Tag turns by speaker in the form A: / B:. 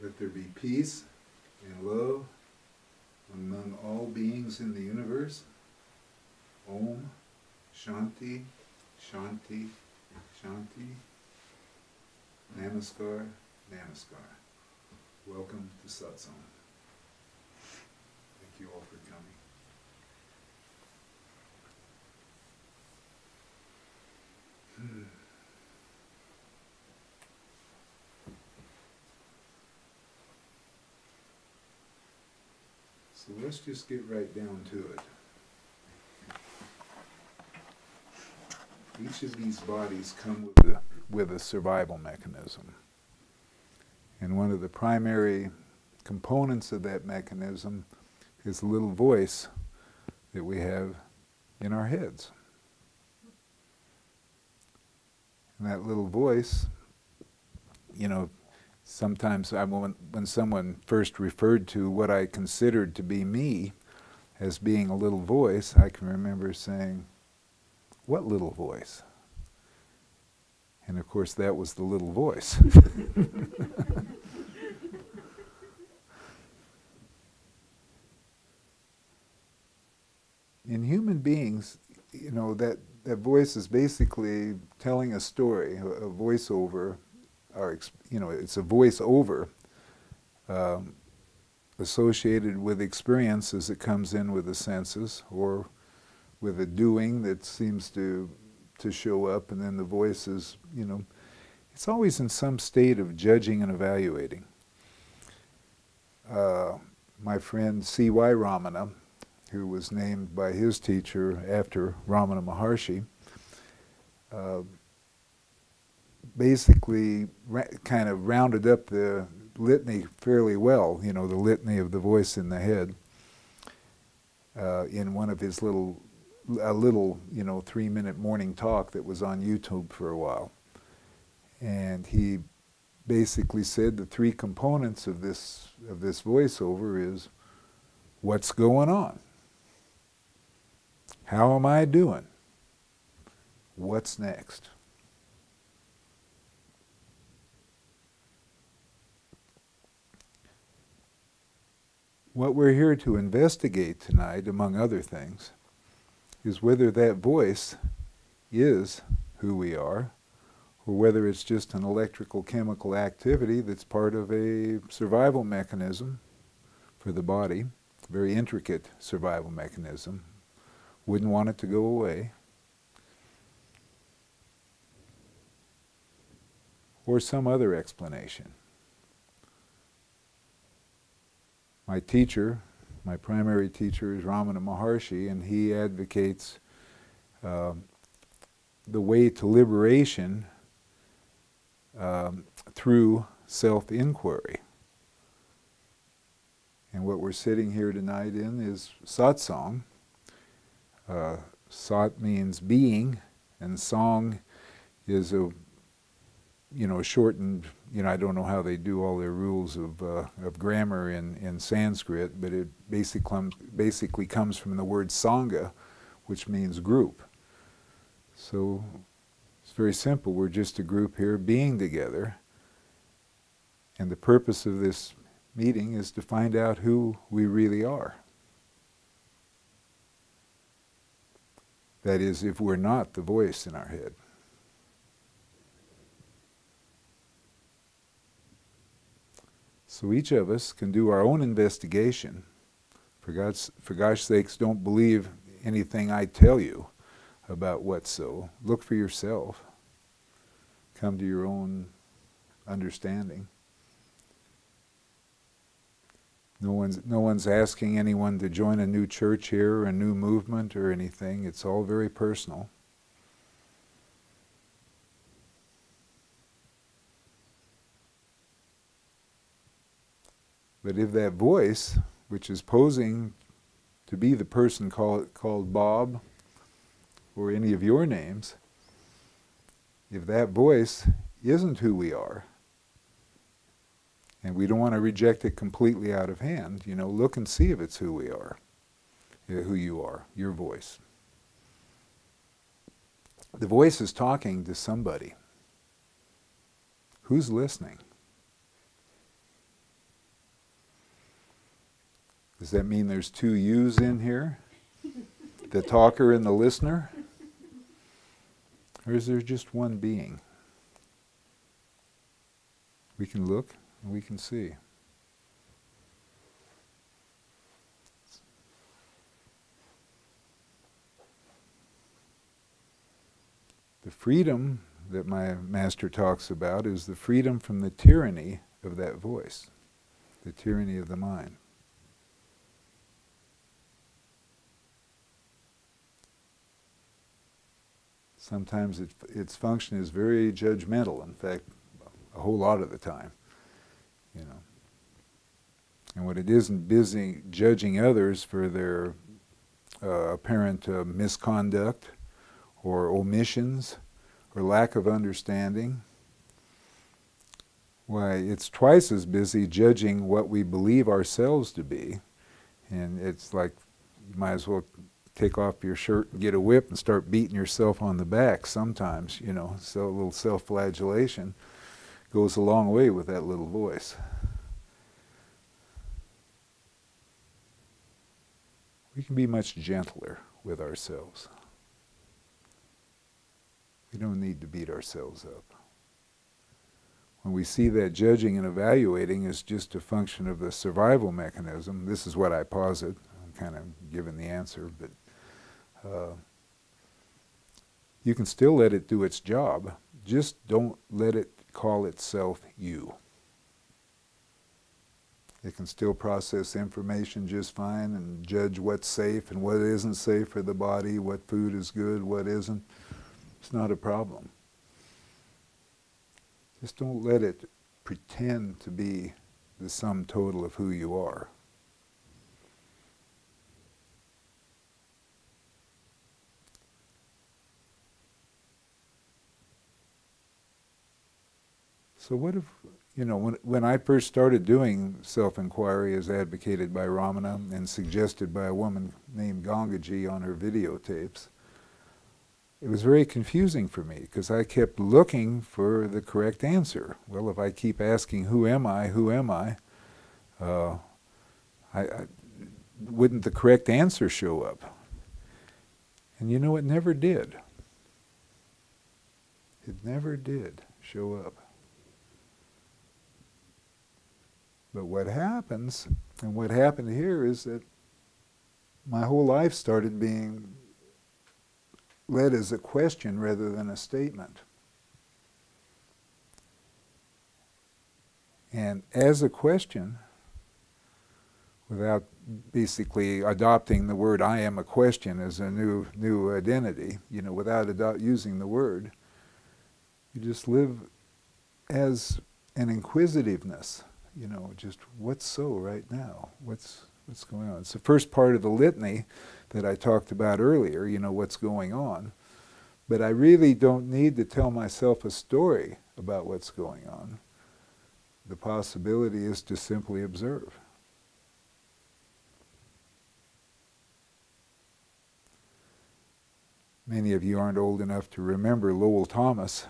A: Let there be peace and love among all beings in the universe. Om Shanti, Shanti, Shanti. Namaskar, Namaskar. Welcome to Satsang. Thank you all for coming. So let's just get right down to it. Each of these bodies come with a survival mechanism. And one of the primary components of that mechanism is the little voice that we have in our heads. And that little voice, you know, sometimes when someone first referred to what I considered to be me as being a little voice, I can remember saying, "What little voice?" And of course that was the little voice. In human beings, you know, that voice is basically telling a story, a voiceover, or, you know, it's a voiceover associated with experience as it comes in with the senses, or with a doing that seems to show up, and then the voice is, you know, it's always in some state of judging and evaluating. My friend C.Y. Ramana, who was named by his teacher after Ramana Maharshi, basically kind of rounded up the litany fairly well, you know, the litany of the voice in the head, in one of his little, you know, 3-minute morning talk that was on YouTube for a while. And he basically said the 3 components of this voiceover is, what's going on? How am I doing? What's next? What we're here to investigate tonight, among other things, is whether that voice is who we are, or whether it's just an electrical chemical activity that's part of a survival mechanism for the body, a very intricate survival mechanism. Wouldn't want it to go away. Or some other explanation. My teacher, my primary teacher, is Ramana Maharshi, and he advocates the way to liberation through self-inquiry. And what we're sitting here tonight in is Satsang. Sat means being, and song is a, you know, shortened, you know, I don't know how they do all their rules of grammar in Sanskrit, but it basically comes from the word sangha, which means group. So it's very simple. We're just a group here being together, and the purpose of this meeting is to find out who we really are. That is, if we're not the voice in our head. So each of us can do our own investigation. For gosh sakes, don't believe anything I tell you about what's so. Look for yourself. Come to your own understanding. No one's asking anyone to join a new church here, or a new movement or anything. It's all very personal. But if that voice, which is posing to be the person called Bob, or any of your names, if that voice isn't who we are, and we don't want to reject it completely out of hand, you know, look and see if it's who we are, who you are, your voice. The voice is talking to somebody. Who's listening? Does that mean there's two yous in here? The talker and the listener? Or is there just one being? We can look and we can see. The freedom that my master talks about is the freedom from the tyranny of that voice, the tyranny of the mind. Sometimes its function is very judgmental, in fact, a whole lot of the time, you know. And when it isn't busy judging others for their apparent misconduct or omissions or lack of understanding, why, it's twice as busy judging what we believe ourselves to be. And it's like you might as well take off your shirt and get a whip and start beating yourself on the back sometimes, you know. So a little self-flagellation goes a long way with that little voice. We can be much gentler with ourselves. We don't need to beat ourselves up. When we see that judging and evaluating is just a function of the survival mechanism, this is what I posit. I'm kind of giving the answer, but you can still let it do its job. Just don't let it call itself you. It can still process information just fine and judge what's safe and what isn't safe for the body, what food is good, what isn't. It's not a problem. Just don't let it pretend to be the sum total of who you are. So what if, you know, when I first started doing self-inquiry as advocated by Ramana and suggested by a woman named Poonja-ji on her videotapes, it was very confusing for me because I kept looking for the correct answer. Well, if I keep asking, who am I, wouldn't the correct answer show up? And you know, it never did. It never did show up. But what happens, and what happened here, is that my whole life started being led as a question rather than a statement. And as a question, without basically adopting the word I am a question as a new identity, you know, without using the word, you just live as an inquisitiveness, you know, just what's so right now? What's going on? It's the first part of the litany that I talked about earlier, you know, what's going on. But I really don't need to tell myself a story about what's going on. The possibility is to simply observe. Many of you aren't old enough to remember Lowell Thomas.